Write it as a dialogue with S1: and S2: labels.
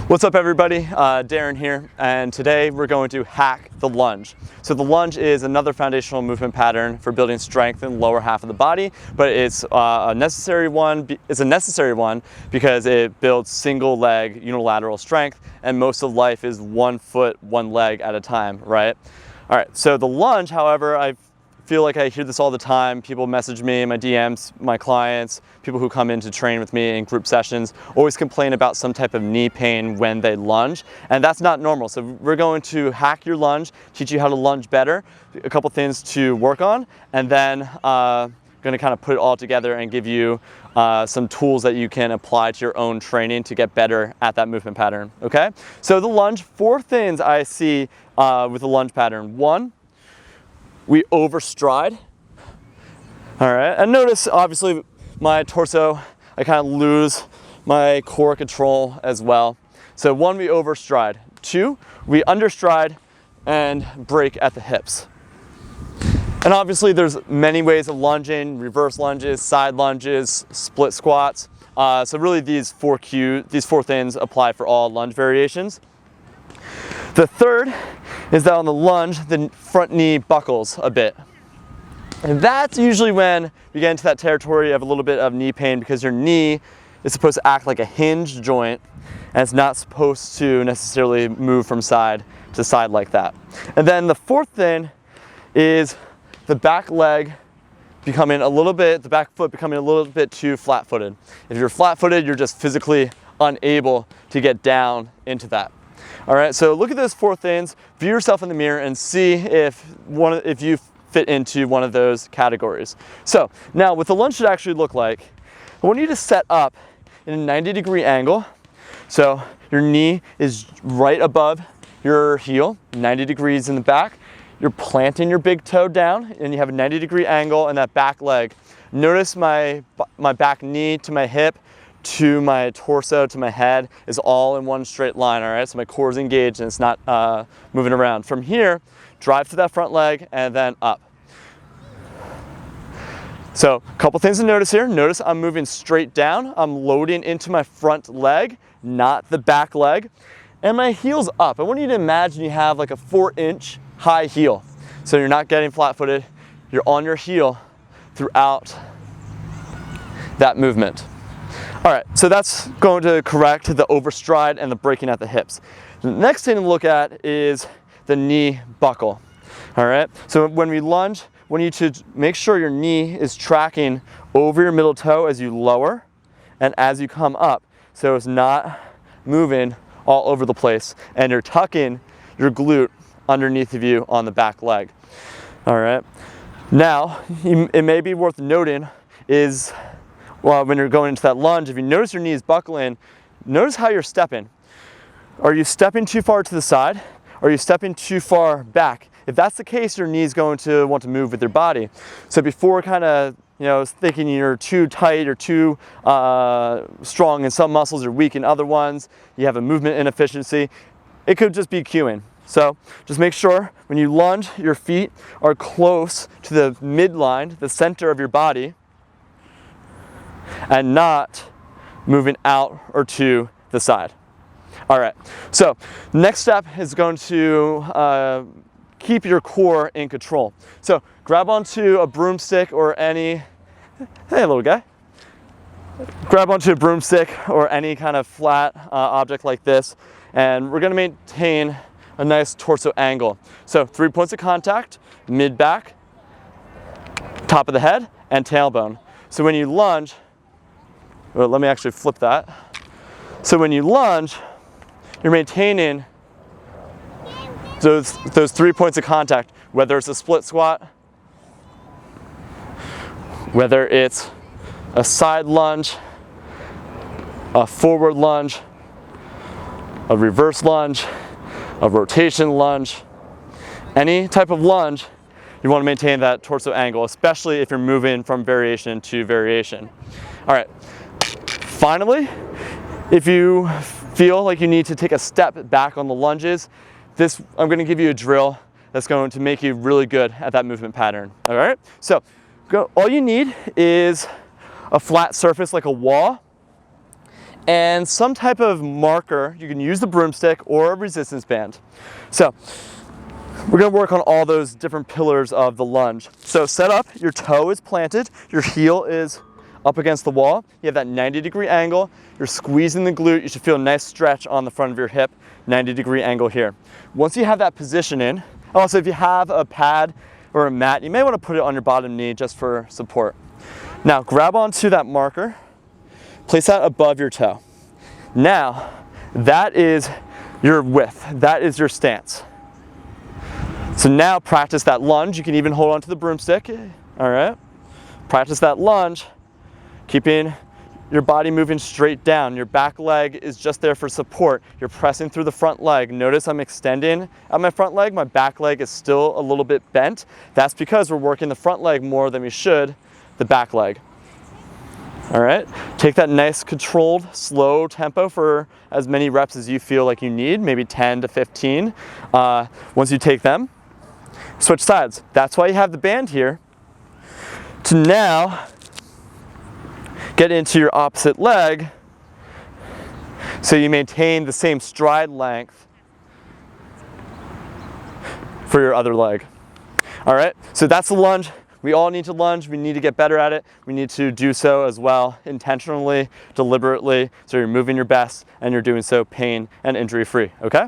S1: What's up everybody, Darren here, and today we're going to hack the lunge. So the lunge is another foundational movement pattern for building strength in the lower half of the body, but it's a necessary one. It's a necessary one because it builds single leg unilateral strength, and most of life is 1 foot, 1 leg at a time, right? All right, so the lunge, however, I feel like I hear this all the time. People message me in my DMs, my clients, people who come in to train with me in group sessions, always complain about some type of knee pain when they lunge, and that's not normal. So we're going to hack your lunge, teach you how to lunge better, a couple things to work on, and then going to kind of put it all together and give you some tools that you can apply to your own training to get better at that movement pattern, okay? So the lunge, 4 things I see with the lunge pattern. 1, we overstride. All right, and notice obviously my torso, I kind of lose my core control as well. So 1, we overstride. 2, we understride and break at the hips. And obviously there's many ways of lunging: reverse lunges, side lunges, split squats. So really these 4 things apply for all lunge variations. The third is that on the lunge, the front knee buckles a bit. And that's usually when you get into that territory of a little bit of knee pain, because your knee is supposed to act like a hinge joint, and it's not supposed to necessarily move from side to side like that. And then the 4th thing is the back leg becoming a little bit, the back foot becoming a little bit too flat-footed. If you're flat-footed, you're just physically unable to get down into that. All right, so look at those 4 things, view yourself in the mirror and see if you fit into one of those categories. So now what the lunge should actually look like, I want you to set up in a 90-degree angle. So your knee is right above your heel, 90 degrees in the back. You're planting your big toe down and you have a 90-degree angle in that back leg. Notice my back knee to my hip, to my torso, to my head is all in one straight line, all right? So my core is engaged and it's not moving around. From here, drive to that front leg and then up. So a couple things to notice here. Notice I'm moving straight down. I'm loading into my front leg, not the back leg. And my heel's up. I want you to imagine you have like a 4-inch high heel. So you're not getting flat-footed. You're on your heel throughout that movement. All right, so that's going to correct the overstride and the breaking at the hips. The next thing to look at is the knee buckle. All right, so when we lunge, we need to make sure your knee is tracking over your middle toe as you lower and as you come up, so it's not moving all over the place, and you're tucking your glute underneath of you on the back leg. All right, now it may be worth noting is, well, when you're going into that lunge, if you notice your knee is buckling, notice how you're stepping. Are you stepping too far to the side? Are you stepping too far back? If that's the case, your knee is going to want to move with your body. So before kind of, thinking you're too tight or too strong in some muscles or weak in other ones, you have a movement inefficiency, it could just be cueing. So just make sure when you lunge, your feet are close to the midline, the center of your body, and not moving out or to the side. All right, so next step is going to keep your core in control. So grab onto a broomstick or any, hey little guy. Grab onto a broomstick or any kind of flat object like this, and we're gonna maintain a nice torso angle. So 3 points of contact, mid-back, top of the head, and tailbone. So when you lunge, well, let me actually flip that. So when you lunge, you're maintaining those 3 points of contact, whether it's a split squat, whether it's a side lunge, a forward lunge, a reverse lunge, a rotation lunge, any type of lunge, you want to maintain that torso angle, especially if you're moving from variation to variation. All right. Finally, if you feel like you need to take a step back on the lunges, I'm going to give you a drill that's going to make you really good at that movement pattern. All right, so all you need is a flat surface like a wall and some type of marker. You can use the broomstick or a resistance band. So we're gonna work on all those different pillars of the lunge. So set up, your toe is planted, your heel is up against the wall. You have that 90-degree angle. You're squeezing the glute. You should feel a nice stretch on the front of your hip, 90-degree angle here. Once you have that position in, also if you have a pad or a mat, you may want to put it on your bottom knee just for support. Now grab onto that marker, place that above your toe. Now that is your width, that is your stance. So now practice that lunge. You can even hold onto the broomstick, all right? Practice that lunge, keeping your body moving straight down. Your back leg is just there for support. You're pressing through the front leg. Notice I'm extending at my front leg. My back leg is still a little bit bent. That's because we're working the front leg more than we should the back leg. All right, take that nice controlled, slow tempo for as many reps as you feel like you need, maybe 10 to 15. Once you take them, switch sides. That's why you have the band here, to now get into your opposite leg so you maintain the same stride length for your other leg. All right, so that's the lunge. We all need to lunge. We need to get better at it. We need to do so as well, intentionally, deliberately, so you're moving your best and you're doing so pain and injury free, okay?